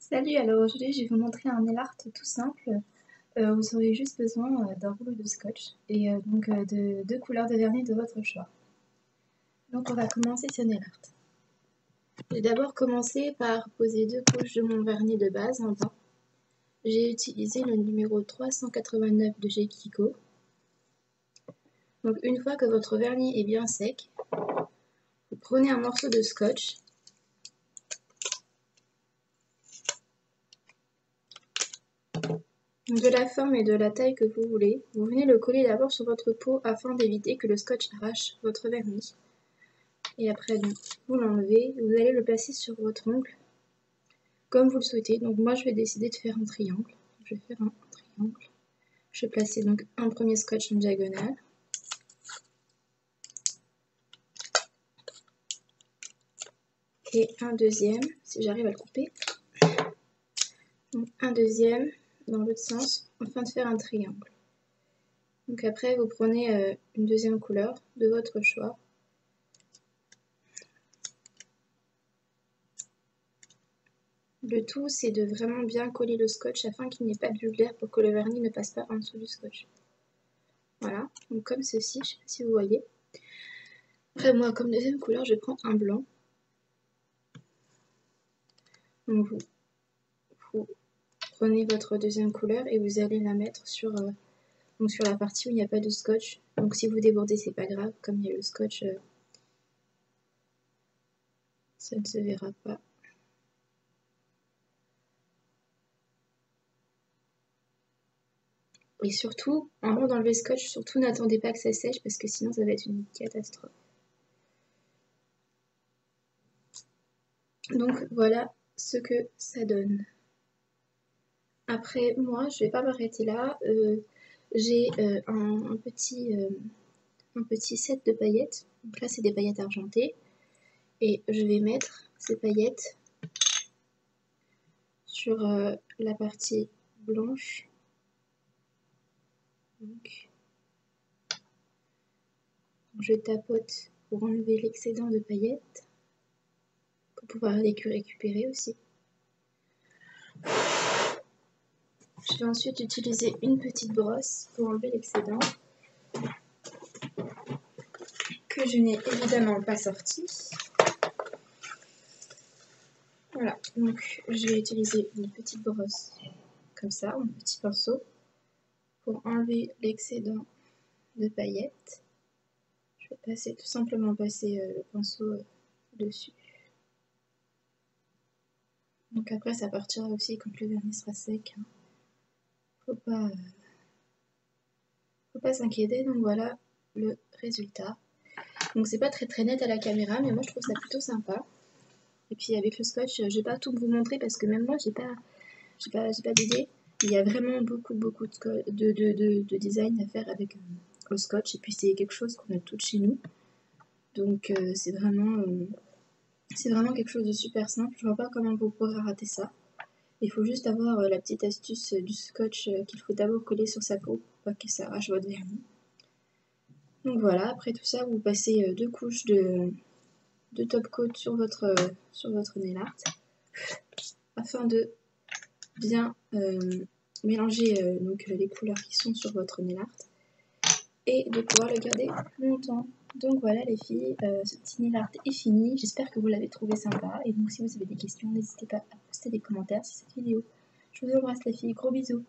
Salut, alors aujourd'hui je vais vous montrer un nail art tout simple. Vous aurez juste besoin d'un rouleau de scotch et de deux couleurs de vernis de votre choix. Donc on va commencer ce nail art. Je vais d'abord commencer par poser deux couches de mon vernis de base en bas. J'ai utilisé le numéro 389 de chez Kiko. Donc une fois que votre vernis est bien sec, vous prenez un morceau de scotch . De la forme et de la taille que vous voulez, vous venez le coller d'abord sur votre peau afin d'éviter que le scotch arrache votre vernis. Et après, vous l'enlevez, vous allez le placer sur votre ongle, comme vous le souhaitez. Donc moi, je vais décider de faire un triangle. Je vais faire un triangle. Je vais placer donc un premier scotch en diagonale. Et un deuxième, si j'arrive à le couper. Donc un deuxième dans l'autre sens, afin de faire un triangle. Donc après, vous prenez une deuxième couleur de votre choix. Le tout, c'est de vraiment bien coller le scotch afin qu'il n'y ait pas de bulle d'air pour que le vernis ne passe pas en dessous du scotch. Voilà, donc comme ceci, je ne sais pas si vous voyez. Après moi, comme deuxième couleur, je prends un blanc. Donc vous prenez votre deuxième couleur et vous allez la mettre sur la partie où il n'y a pas de scotch. Donc si vous débordez, c'est pas grave, comme il y a le scotch, ça ne se verra pas. Et surtout, avant d'enlever le scotch, surtout n'attendez pas que ça sèche parce que sinon ça va être une catastrophe. Donc voilà ce que ça donne. Après moi, je vais pas m'arrêter là. J'ai un petit set de paillettes. Donc là, c'est des paillettes argentées. Et je vais mettre ces paillettes sur la partie blanche. Donc, je tapote pour enlever l'excédent de paillettes, pour pouvoir les récupérer aussi. Je vais ensuite utiliser une petite brosse pour enlever l'excédent, que je n'ai évidemment pas sorti. Voilà, donc je vais utiliser une petite brosse comme ça, un petit pinceau, pour enlever l'excédent de paillettes. Je vais tout simplement passer le pinceau dessus. Donc après ça partira aussi quand le vernis sera sec. Hein. Faut pas s'inquiéter, donc voilà le résultat. Donc c'est pas très net à la caméra, mais moi je trouve ça plutôt sympa. Et puis avec le scotch, je vais pas tout vous montrer parce que même moi j'ai pas d'idée. Il y a vraiment beaucoup de design à faire avec le scotch, et puis c'est quelque chose qu'on a toutes chez nous. Donc c'est vraiment quelque chose de super simple. Je vois pas comment vous pourrez rater ça. Il faut juste avoir la petite astuce du scotch qu'il faut d'abord coller sur sa peau pour pas que ça arrache votre vernis. Donc voilà, après tout ça, vous passez deux couches de top coat sur votre nail art afin de bien mélanger donc les couleurs qui sont sur votre nail art et de pouvoir le garder longtemps. Donc voilà les filles, ce petit nail art est fini. J'espère que vous l'avez trouvé sympa. Et donc si vous avez des questions, n'hésitez pas à poster des commentaires sur cette vidéo. Je vous embrasse les filles, gros bisous.